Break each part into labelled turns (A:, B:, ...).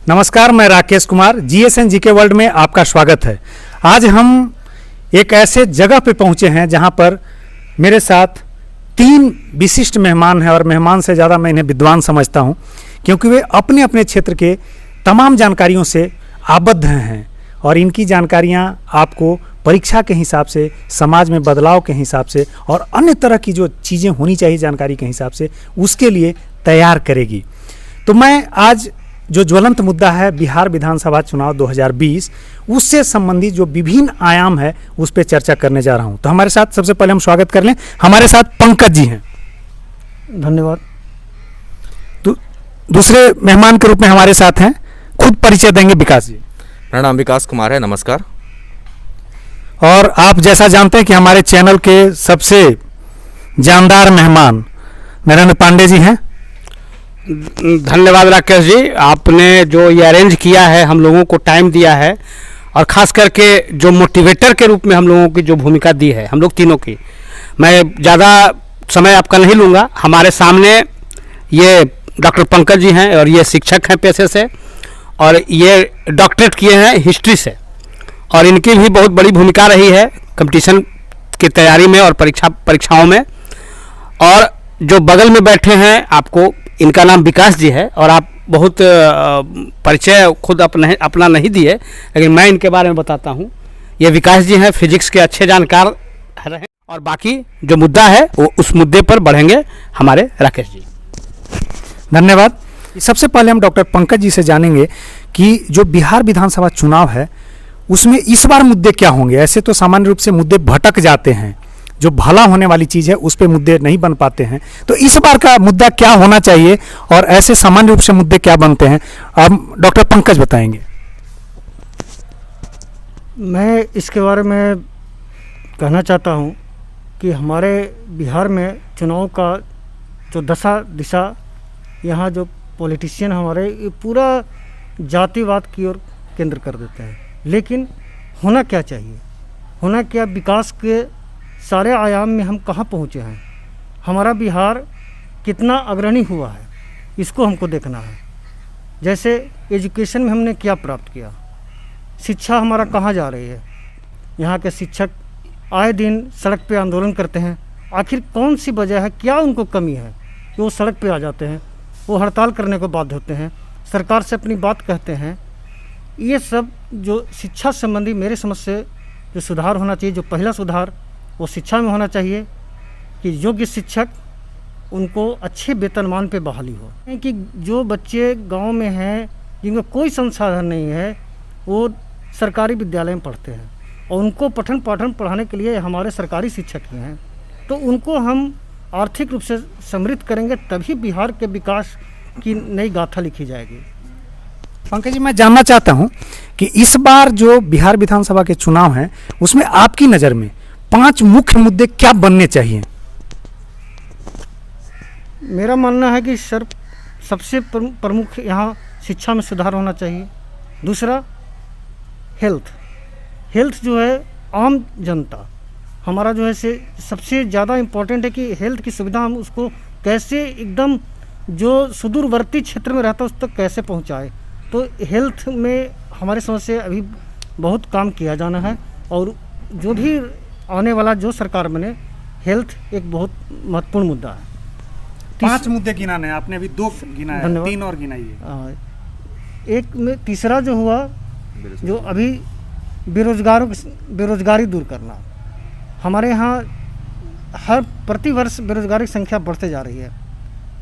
A: नमस्कार, मैं Rakesh Kumar. GSN GK world में आपका स्वागत है। आज हम एक ऐसे जगह पे पहुंचे हैं जहां पर मेरे साथ तीन विशिष्ट मेहमान हैं और मेहमान से ज़्यादा मैं इन्हें विद्वान समझता हूं, क्योंकि वे अपने अपने क्षेत्र के तमाम जानकारियों से आबद्ध हैं और इनकी जानकारियां आपको परीक्षा के हिसाब से, समाज में बदलाव के हिसाब से और अन्य तरह की जो चीज़ें होनी चाहिए जानकारी के हिसाब से, उसके लिए तैयार करेगी। तो मैं आज जो ज्वलंत मुद्दा है बिहार विधानसभा चुनाव 2020, उससे संबंधित जो विभिन्न आयाम है उस पर चर्चा करने जा रहा हूं। तो हमारे साथ सबसे पहले हम स्वागत कर लें, हमारे साथ पंकज जी हैं।
B: धन्यवाद।
A: दूसरे मेहमान के रूप में हमारे साथ हैं, खुद परिचय देंगे विकास जी।
C: मेरा नाम विकास कुमार है, नमस्कार।
A: और आप जैसा जानते हैं कि हमारे चैनल के सबसे जानदार मेहमान नरेंद्र पांडे जी हैं।
B: धन्यवाद राकेश जी, आपने जो ये अरेंज किया है, हम लोगों को टाइम दिया है और ख़ास करके जो मोटिवेटर के रूप में हम लोगों की जो भूमिका दी है हम लोग तीनों की। मैं ज़्यादा समय आपका नहीं लूँगा। हमारे सामने ये डॉक्टर पंकज जी हैं और ये शिक्षक हैं पेशे से, और ये डॉक्टरेट किए हैं हिस्ट्री से, और इनकी भी बहुत बड़ी भूमिका रही है कंपटीशन की तैयारी में और परीक्षाओं में। और जो बगल में बैठे हैं, आपको इनका नाम विकास जी है और आप बहुत परिचय खुद अपना नहीं दिए, लेकिन मैं इनके बारे में बताता हूँ। ये विकास जी हैं, फिजिक्स के अच्छे जानकार रहे, और बाकी जो मुद्दा है वो उस मुद्दे पर बढ़ेंगे हमारे राकेश जी।
A: धन्यवाद। सबसे पहले हम डॉक्टर पंकज जी से जानेंगे कि जो बिहार विधानसभा चुनाव है उसमें इस बार मुद्दे क्या होंगे। ऐसे तो सामान्य रूप से मुद्दे भटक जाते हैं, जो भला होने वाली चीज़ है उस पे मुद्दे नहीं बन पाते हैं। तो इस बार का मुद्दा क्या होना चाहिए और ऐसे सामान्य रूप से मुद्दे क्या बनते हैं, अब डॉक्टर पंकज बताएंगे।
B: मैं इसके बारे में कहना चाहता हूँ कि हमारे बिहार में चुनाव का जो दशा दिशा, यहाँ जो पॉलिटिशियन हमारे ये पूरा जातिवाद की ओर केंद्र कर देते हैं। लेकिन होना क्या चाहिए, होना क्या, विकास के सारे आयाम में हम कहाँ पहुँचे हैं, हमारा बिहार कितना अग्रणी हुआ है, इसको हमको देखना है। जैसे एजुकेशन में हमने क्या प्राप्त किया, शिक्षा हमारा कहाँ जा रही है। यहाँ के शिक्षक आए दिन सड़क पे आंदोलन करते हैं, आखिर कौन सी वजह है, क्या उनको कमी है कि वो सड़क पे आ जाते हैं, वो हड़ताल करने को बाध्य होते हैं, सरकार से अपनी बात कहते हैं। ये सब जो शिक्षा संबंधी मेरे समझ से जो सुधार होना चाहिए, जो पहला सुधार वो शिक्षा में होना चाहिए कि योग्य शिक्षक उनको अच्छे वेतनमान पे बहाली हो। कि जो बच्चे गांव में हैं जिनका कोई संसाधन नहीं है, वो सरकारी विद्यालय में पढ़ते हैं और उनको पठन पाठन पढ़ाने के लिए हमारे सरकारी शिक्षक ही हैं। तो उनको हम आर्थिक रूप से समृद्ध करेंगे, तभी बिहार के विकास की नई गाथा लिखी जाएगी।
A: पंकज जी, मैं जानना चाहता हूं कि इस बार जो बिहार विधानसभा के चुनाव हैं उसमें आपकी नज़र में 5 मुख्य मुद्दे क्या बनने चाहिए।
B: मेरा मानना है कि सबसे प्रमुख यहाँ शिक्षा में सुधार होना चाहिए। दूसरा हेल्थ जो है, आम जनता हमारा जो है से सबसे ज़्यादा इम्पोर्टेंट है कि हेल्थ की सुविधा हम उसको कैसे एकदम जो सुदूरवर्ती क्षेत्र में रहता है उस तक कैसे पहुँचाए। तो हेल्थ में हमारे समझ से अभी बहुत काम किया जाना है, और जो भी आने वाला जो सरकार बने, हेल्थ एक बहुत महत्वपूर्ण मुद्दा है।
A: 5 मुद्दे गिनाने, आपने अभी 2 गिनाए, 3 और गिनाइए।
B: एक में तीसरा जो हुआ, जो अभी बेरोजगारी दूर करना। हमारे यहाँ हर प्रतिवर्ष बेरोजगारी की संख्या बढ़ते जा रही है,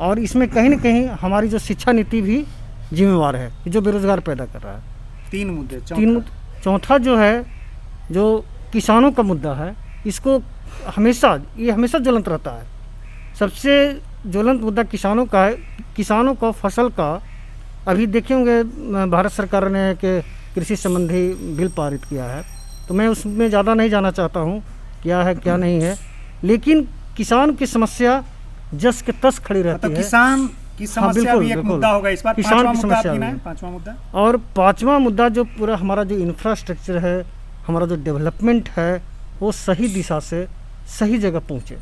B: और इसमें कहीं ना कहीं हमारी जो शिक्षा नीति भी जिम्मेवार है, जो बेरोजगार पैदा कर रहा है।
A: 3 मुद्दे।
B: चौथा जो है, जो किसानों का मुद्दा है, इसको हमेशा ज्वलंत रहता है। सबसे ज्वलंत मुद्दा किसानों का है। किसानों को फसल का, अभी देखे होंगे भारत सरकार ने कि कृषि संबंधी बिल पारित किया है, तो मैं उसमें ज़्यादा नहीं जाना चाहता हूँ क्या है क्या नहीं है, लेकिन किसान की समस्या जस के तस खड़ी रहती है।
A: किसान की समस्या भी एक मुद्दा होगा इस बार।
B: किसान की समस्या भी है।
A: 5वां मुद्दा। और
B: 5वां मुद्दा जो पूरा हमारा जो इंफ्रास्ट्रक्चर है, हमारा जो डेवलपमेंट है, वो सही दिशा से सही जगह पहुँचे।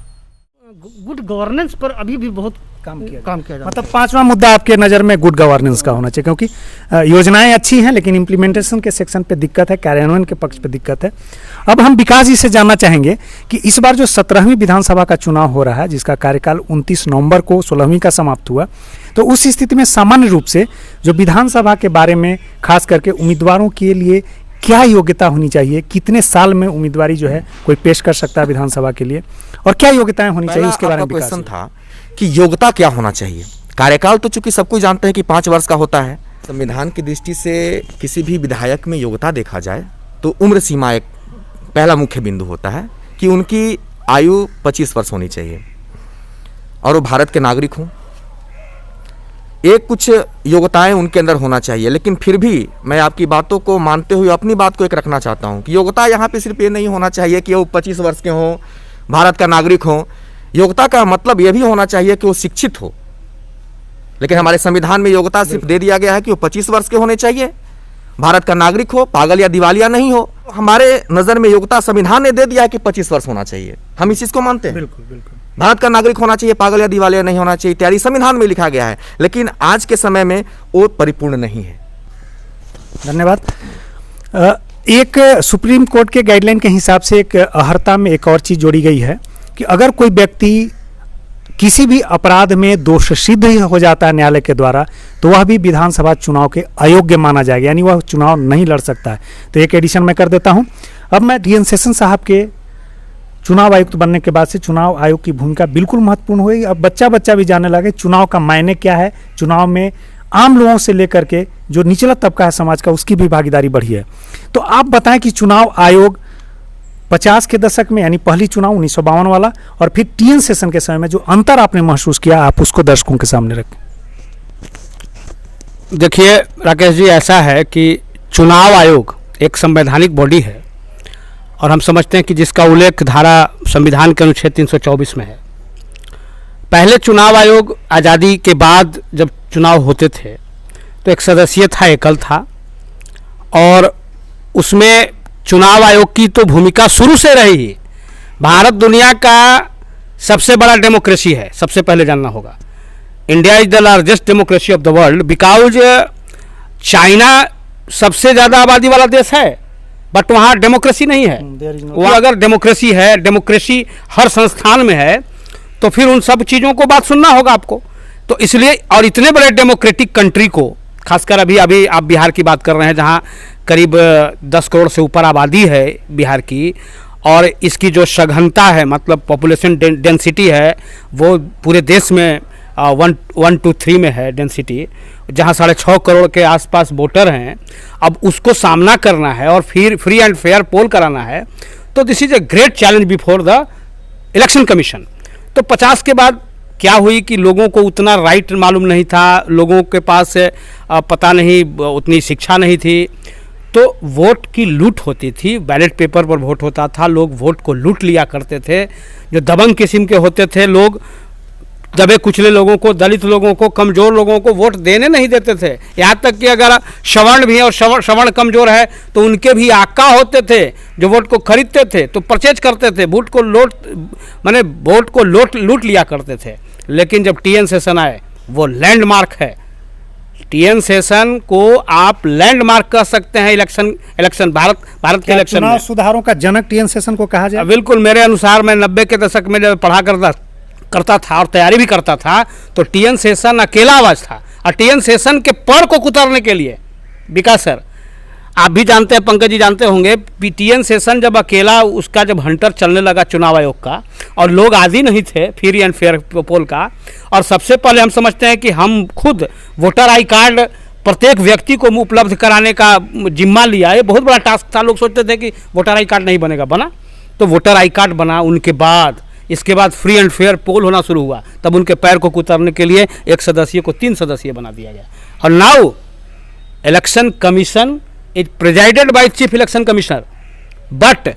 B: गुड गवर्नेंस पर अभी भी बहुत
A: काम किया
B: जाता
A: मतलब पांचवा मुद्दा आपके नज़र में गुड गवर्नेंस का होना चाहिए, क्योंकि योजनाएं अच्छी हैं लेकिन इम्प्लीमेंटेशन के सेक्शन पे दिक्कत है, कार्यान्वयन के पक्ष पे दिक्कत है। अब हम विकास जी से जानना चाहेंगे कि इस बार जो 17वीं विधानसभा का चुनाव हो रहा है, जिसका कार्यकाल 29 नवंबर को 16वीं का समाप्त हुआ, तो उस स्थिति में सामान्य रूप से जो विधानसभा के बारे में खास करके उम्मीदवारों के लिए क्या योग्यता होनी चाहिए, कितने साल में उम्मीदवारी जो है कोई पेश कर सकता है विधानसभा के लिए, और क्या योग्यताएं होनी चाहिए उसके बारे में
C: क्वेश्चन था कि योग्यता क्या होना चाहिए। कार्यकाल तो चूंकि सब कुछ जानते हैं कि 5 वर्ष का होता है। संविधान की दृष्टि से किसी भी विधायक में योग्यता देखा जाए तो उम्र सीमा एक पहला मुख्य बिंदु होता है कि उनकी आयु 25 वर्ष होनी चाहिए और वो भारत के नागरिक हों। एक कुछ योग्यताएं उनके अंदर होना चाहिए, लेकिन फिर भी मैं आपकी बातों को मानते हुए अपनी बात को एक रखना चाहता हूं कि योग्यता यहाँ पे सिर्फ ये नहीं होना चाहिए कि वो 25 वर्ष के हों, भारत का नागरिक हों। योग्यता का मतलब ये भी होना चाहिए कि वो शिक्षित हो, लेकिन हमारे संविधान में योग्यता सिर्फ दे दिया गया है कि वो 25 वर्ष के होने चाहिए, भारत का नागरिक हो, पागल या दिवालिया नहीं हो। हमारे नज़र में योग्यता संविधान ने दे दिया है कि 25 वर्ष होना चाहिए, हम इस चीज़ को मानते हैं।
A: बिल्कुल बिल्कुल,
C: भारत का नागरिक होना चाहिए, पागल या दिवालिया नहीं होना चाहिए, इत्यादि संविधान में लिखा गया है, लेकिन आज के समय में वो परिपूर्ण नहीं है।
A: धन्यवाद। एक सुप्रीम कोर्ट के गाइडलाइन के हिसाब से एक अहर्ता में एक और चीज़ जोड़ी गई है कि अगर कोई व्यक्ति किसी भी अपराध में दोष सिद्ध ही हो जाता है न्यायालय के द्वारा, तो वह भी विधानसभा चुनाव के अयोग्य माना जाएगा, यानी वह चुनाव नहीं लड़ सकता है। तो एक एडिशन मैं कर देता हूं। अब मैं डी एन शेषन साहब के चुनाव आयुक्त बनने के बाद से चुनाव आयोग की भूमिका बिल्कुल महत्वपूर्ण हुई। अब बच्चा भी जानने लगे चुनाव का मायने क्या है, चुनाव में आम लोगों से लेकर के जो निचला तबका है समाज का, उसकी भी भागीदारी बढ़ी है। तो आप बताएं कि चुनाव आयोग 50 के दशक में, यानी पहली चुनाव 1952 वाला, और फिर टीएन सेशन के समय में जो अंतर आपने महसूस किया, आप उसको दर्शकों के सामने रखें।
D: देखिए राकेश जी, ऐसा है कि चुनाव आयोग एक संवैधानिक बॉडी है और हम समझते हैं कि जिसका उल्लेख धारा संविधान के अनुच्छेद 324 में है। पहले चुनाव आयोग आज़ादी के बाद जब चुनाव होते थे तो एक सदस्यीय था, एकल था, और उसमें चुनाव आयोग की तो भूमिका शुरू से रही। भारत दुनिया का सबसे बड़ा डेमोक्रेसी है, सबसे पहले जानना होगा। India is the largest democracy of the world because China सबसे ज़्यादा आबादी वाला देश है, बट वहाँ डेमोक्रेसी नहीं है। वो अगर डेमोक्रेसी है, डेमोक्रेसी हर संस्थान में है, तो फिर उन सब चीज़ों को बात सुनना होगा आपको। तो इसलिए, और इतने बड़े डेमोक्रेटिक कंट्री को, खासकर अभी आप बिहार की बात कर रहे हैं जहाँ करीब 10 करोड़ से ऊपर आबादी है बिहार की, और इसकी जो सघनता है, मतलब पॉपुलेशन डेंसिटी है, वो पूरे देश में 1 to 3 में है डेंसिटी, जहाँ 6.5 करोड़ के आसपास वोटर हैं। अब उसको सामना करना है और फिर फ्री एंड फेयर पोल कराना है, तो this is a great challenge before the election commission. तो 50 के बाद क्या हुई कि लोगों को उतना राइट मालूम नहीं था, लोगों के पास पता नहीं, उतनी शिक्षा नहीं थी, तो वोट की लूट होती थी। बैलेट पेपर पर वोट होता था, लोग वोट को लूट लिया करते थे। जो दबंग किस्म के होते थे लोग, दबे कुचले लोगों को, दलित लोगों को, कमज़ोर लोगों को वोट देने नहीं देते थे। यहाँ तक कि अगर श्रवण भी है और श्रवण कमज़ोर है तो उनके भी आका होते थे जो वोट को खरीदते थे, तो परचेज करते थे, वोट को लूट लिया करते थे। लेकिन जब टीएन सेशन आए, वो लैंडमार्क है। टीएन सेशन को आप लैंडमार्क कह सकते हैं इलेक्शन भारत के इलेक्शन
A: चुनाव
D: में।
A: सुधारों का जनक टीएन सेशन को कहा जाए?
D: बिल्कुल, मेरे अनुसार मैं 90 के दशक में जब पढ़ा करता था और तैयारी भी करता था, तो टीएन सेशन अकेला आवाज़ था। और टीएन सेशन के पर को कुतरने के लिए, विकास सर आप भी जानते हैं, पंकज जी जानते होंगे, टीएन सेशन जब अकेला, उसका जब हंटर चलने लगा चुनाव आयोग का, और लोग आदि नहीं थे फ्री एंड फेयर पोल का, और सबसे पहले हम समझते हैं कि हम खुद वोटर आई कार्ड प्रत्येक व्यक्ति को उपलब्ध कराने का जिम्मा लिया। ये बहुत बड़ा टास्क था। लोग सोचते थे कि वोटर आई कार्ड नहीं बनेगा, बना, तो वोटर आई कार्ड बना। उनके बाद इसके बाद फ्री एंड फेयर पोल होना शुरू हुआ, तब उनके पैर को कुतरने के लिए 1 सदस्यीय को 3 सदस्यीय बना दिया गया। और now election commission is presided by chief election commissioner, but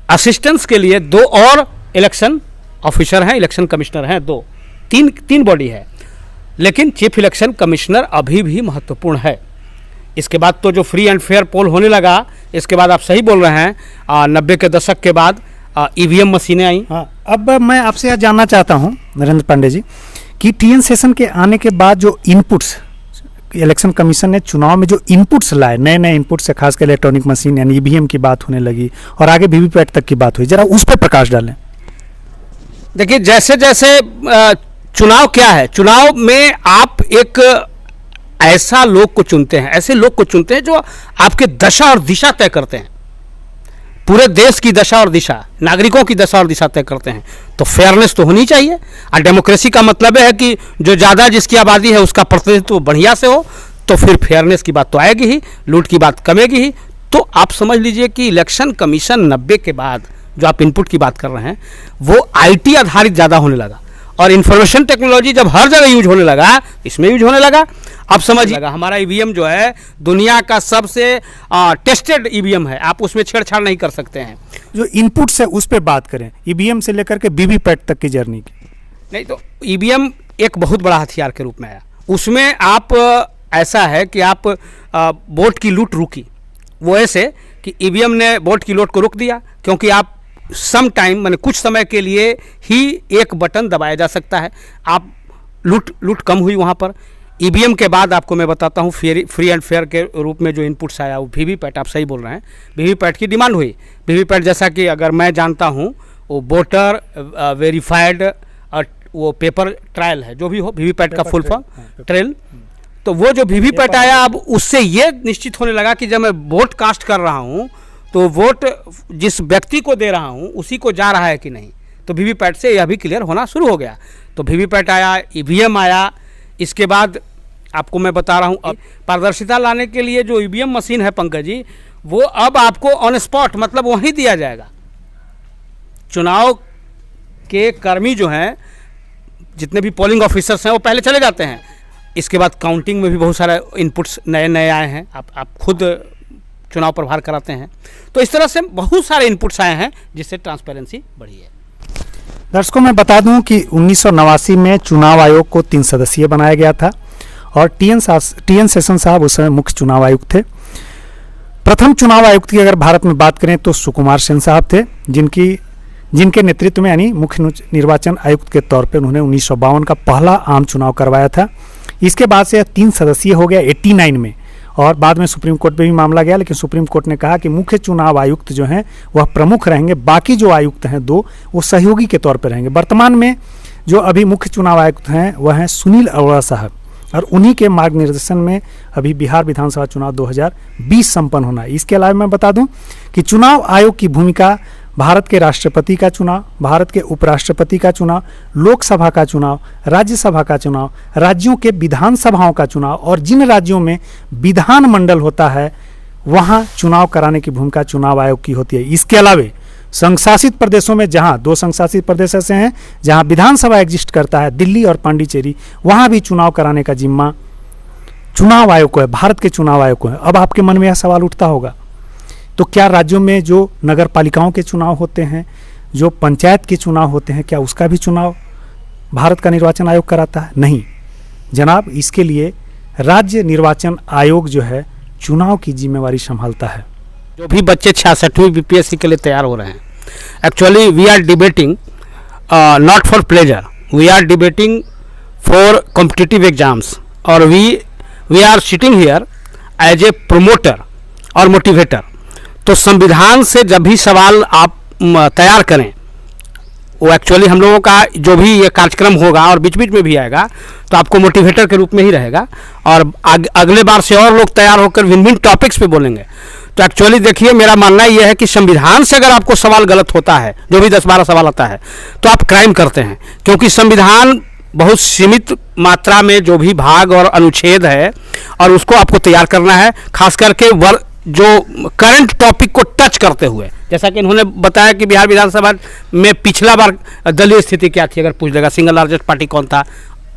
D: assistance के लिए 2 और इलेक्शन ऑफिसर हैं, इलेक्शन कमिश्नर हैं, 3 बॉडी है। लेकिन चीफ इलेक्शन कमिश्नर अभी भी महत्वपूर्ण है। इसके बाद तो जो फ्री एंड फेयर पोल होने लगा, इसके बाद आप सही बोल रहे हैं, 90 के दशक के बाद ईवीएम मशीनें आई।
A: हाँ, अब मैं आपसे यह जानना चाहता हूँ नरेंद्र पांडे जी कि टीएन सेशन के आने के बाद जो इनपुट्स इलेक्शन कमीशन ने चुनाव में जो इनपुट्स लाए, नए नए इनपुट्स से खासकर इलेक्ट्रॉनिक मशीन यानी ईवीएम की बात होने लगी और आगे वीवीपैट तक की बात हुई, जरा उस पर प्रकाश डालें।
D: देखिए, जैसे जैसे चुनाव क्या है, चुनाव में आप एक ऐसा लोग को चुनते हैं, ऐसे लोग को चुनते हैं जो आपके दशा और दिशा तय करते हैं, पूरे देश की दशा और दिशा, नागरिकों की दशा और दिशा तय करते हैं। तो फेयरनेस तो होनी चाहिए। और डेमोक्रेसी का मतलब है कि जो ज़्यादा जिसकी आबादी है उसका प्रतिनिधित्व बढ़िया से हो, तो फिर फेयरनेस की बात तो आएगी ही, लूट की बात कमेगी ही। तो आप समझ लीजिए कि इलेक्शन कमीशन 90 के बाद जो आप इनपुट की बात कर रहे हैं वो आईटी आधारित ज़्यादा होने लगा, और इंफॉर्मेशन टेक्नोलॉजी जब हर जगह यूज होने लगा, इसमें यूज होने लगा। अब समझिए हमारा ईवीएम जो है दुनिया का सबसे टेस्टेड ईवीएम है, आप उसमें छेड़छाड़ नहीं कर सकते हैं।
A: जो इनपुट्स है उस पर बात करें, ईवीएम से लेकर के वीवीपैट तक की जर्नी की।
D: नहीं तो ईवीएम एक बहुत बड़ा हथियार के रूप में आया। उसमें आप ऐसा है कि आप वोट की लूट रुकी, वो ऐसे कि ईवीएम ने वोट की लूट को रोक दिया, क्योंकि आप सम टाइम माने कुछ समय के लिए ही एक बटन दबाया जा सकता है। आप लूट कम हुई वहाँ पर। ईवीएम के बाद आपको मैं बताता हूँ फ्री एंड फेयर के रूप में जो इनपुट्स आया वो वीवीपैट, आप सही बोल रहे हैं, वीवीपैट की डिमांड हुई। वीवीपैट जैसा कि अगर मैं जानता हूँ वो वोटर वेरीफाइड वो पेपर ट्रायल है, जो भी हो वीवीपैट का फुल फॉर्म ट्रेल। तो वो जो वीवीपैट आया, अब उससे ये निश्चित होने लगा कि जब मैं वोट कास्ट कर रहा हूँ तो वोट जिस व्यक्ति को दे रहा हूँ उसी को जा रहा है कि नहीं। तो वीवीपैट से यह भी क्लियर होना शुरू हो गया। तो वीवीपैट आया, ईवीएम आया। इसके बाद आपको मैं बता रहा हूँ, अब पारदर्शिता लाने के लिए जो ईवीएम मशीन है पंकज जी, वो अब आपको ऑन स्पॉट मतलब वहीं दिया जाएगा। चुनाव के कर्मी जो हैं, जितने भी पोलिंग ऑफिसर्स हैं, वो पहले चले जाते हैं। इसके बाद काउंटिंग में भी बहुत सारे इनपुट्स नए नए आए हैं, आप खुद चुनाव प्रभार कराते हैं। तो इस तरह से बहुत सारे इनपुट्स आए हैं जिससे ट्रांसपेरेंसी बढ़ी है।
A: दर्शकों मैं बता दूं कि 1989 में चुनाव आयोग को 3 सदस्यीय बनाया गया था और टीएन सेशन साहब उस समय मुख्य चुनाव आयुक्त थे। प्रथम चुनाव आयुक्त की अगर भारत में बात करें तो सुकुमार सेन साहब थे, जिनके नेतृत्व में यानी मुख्य निर्वाचन आयुक्त के तौर पे उन्होंने 1952 का पहला आम चुनाव करवाया था। इसके बाद से 3 सदस्यीय हो गया 89 में, और बाद में सुप्रीम कोर्ट में भी मामला गया, लेकिन सुप्रीम कोर्ट ने कहा कि मुख्य चुनाव आयुक्त जो हैं वह प्रमुख रहेंगे, बाकी जो आयुक्त हैं 2 वो सहयोगी के तौर पर रहेंगे। वर्तमान में जो अभी मुख्य चुनाव आयुक्त हैं वह हैं सुनील अरोड़ा साहब, और उन्हीं के मार्गनिर्देशन में अभी बिहार विधानसभा चुनाव 2020 संपन्न होना है। इसके अलावा मैं बता दूं कि चुनाव आयोग की भूमिका भारत के राष्ट्रपति का चुनाव, भारत के उपराष्ट्रपति का चुनाव, लोकसभा का चुनाव, राज्यसभा का चुनाव, राज्यों के विधानसभाओं का चुनाव, और जिन राज्यों में विधानमंडल होता है वहाँ चुनाव कराने की भूमिका चुनाव आयोग की होती है। इसके अलावा संघशासित प्रदेशों में, जहाँ 2 संघशासित प्रदेश ऐसे हैं जहाँ विधानसभा एग्जिस्ट करता है, दिल्ली और पांडिचेरी, वहाँ भी चुनाव कराने का जिम्मा चुनाव आयोग को है, भारत के चुनाव आयोग को है। अब आपके मन में यह सवाल उठता होगा, तो क्या राज्यों में जो नगर पालिकाओं के चुनाव होते हैं, जो पंचायत के चुनाव होते हैं, क्या उसका भी चुनाव भारत का निर्वाचन आयोग कराता है? नहीं जनाब, इसके लिए राज्य निर्वाचन आयोग जो है चुनाव की जिम्मेवारी संभालता है।
D: जो भी बच्चे 66वीं बीपीएससी के लिए तैयार हो रहे हैं, actually we are debating not for pleasure, we are debating for competitive exams, और we are sitting here as a promoter और मोटिवेटर। तो संविधान से जब भी सवाल आप तैयार करें, वो एक्चुअली हम लोगों का जो भी ये कार्यक्रम होगा और बीच बीच में भी आएगा तो आपको मोटिवेटर के रूप में ही रहेगा, और अगले बार से और लोग तैयार होकर भिन्न भिन्न टॉपिक्स पे बोलेंगे। तो एक्चुअली देखिए, मेरा मानना यह है कि संविधान से अगर आपको सवाल गलत होता है, जो भी 10-12 सवाल आता है, तो आप क्राइम करते हैं, क्योंकि संविधान बहुत सीमित मात्रा में जो भी भाग और अनुच्छेद है और उसको आपको तैयार करना है, खास करके जो करंट टॉपिक को टच करते हुए। जैसा कि इन्होंने बताया कि बिहार विधानसभा में पिछला बार दलीय स्थिति क्या थी, अगर पूछ लेगा सिंगल लार्जेस्ट पार्टी कौन था,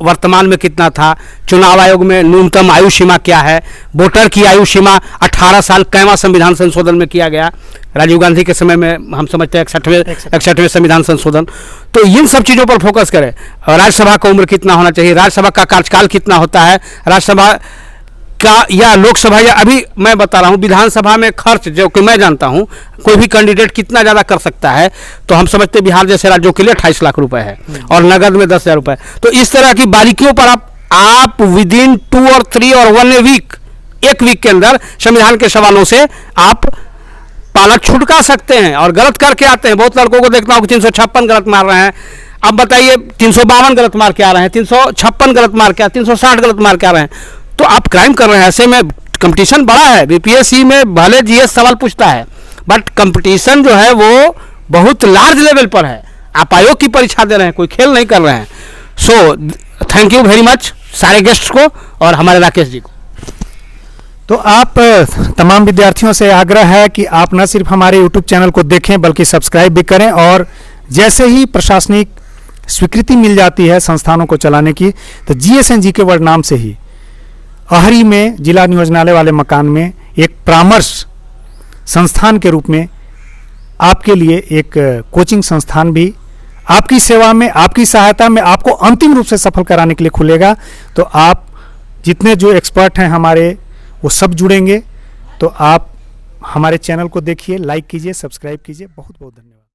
D: वर्तमान में कितना था, चुनाव आयोग में न्यूनतम आयु सीमा क्या है, वोटर की आयु सीमा 18 साल कैवा संविधान संशोधन में किया गया, राजीव गांधी के समय में हम समझते हैं 61वें संविधान संशोधन। तो इन सब चीज़ों पर फोकस करें। राज्यसभा का उम्र कितना होना चाहिए, राज्यसभा का कार्यकाल कितना होता है, राज्यसभा का या लोकसभा या अभी मैं बता रहा हूँ विधानसभा में खर्च जो कि मैं जानता हूँ कोई भी कैंडिडेट कितना ज़्यादा कर सकता है, तो हम समझते हैं बिहार जैसे राज्यों के लिए 28 लाख रुपए है और नगद में 10,000 रुपए। तो इस तरह की बारीकियों पर आप विदिन 2 और 3 और 1 वीक, एक वीक के अंदर संविधान के सवालों से आप पालक छुटका सकते हैं और गलत करके आते हैं। बहुत लड़कों को देखता हूँ कि 356 गलत मार रहे हैं। अब बताइए 352 गलत मार के आ रहे हैं, 356 गलत मार के, 360 गलत मार के आ रहे हैं, तो आप क्राइम कर रहे हैं। ऐसे में कंपटीशन बड़ा है। बीपीएससी में भले जीएस सवाल पूछता है, बट कंपटीशन जो है वो बहुत लार्ज लेवल पर है। आप आयोग की परीक्षा दे रहे हैं, कोई खेल नहीं कर रहे हैं। So thank you very much सारे गेस्ट्स को और हमारे राकेश जी को।
A: तो आप तमाम विद्यार्थियों से आग्रह है कि आप न सिर्फ हमारे YouTube चैनल को देखें बल्कि सब्सक्राइब भी करें, और जैसे ही प्रशासनिक स्वीकृति मिल जाती है संस्थानों को चलाने की, तो GSN GK वर्ल्ड नाम से ही अहरी में जिला नियोजनालय वाले मकान में एक परामर्श संस्थान के रूप में आपके लिए एक कोचिंग संस्थान भी आपकी सेवा में, आपकी सहायता में आपको अंतिम रूप से सफल कराने के लिए खुलेगा। तो आप जितने जो एक्सपर्ट हैं हमारे, वो सब जुड़ेंगे। तो आप हमारे चैनल को देखिए, लाइक कीजिए, सब्सक्राइब कीजिए। बहुत बहुत धन्यवाद।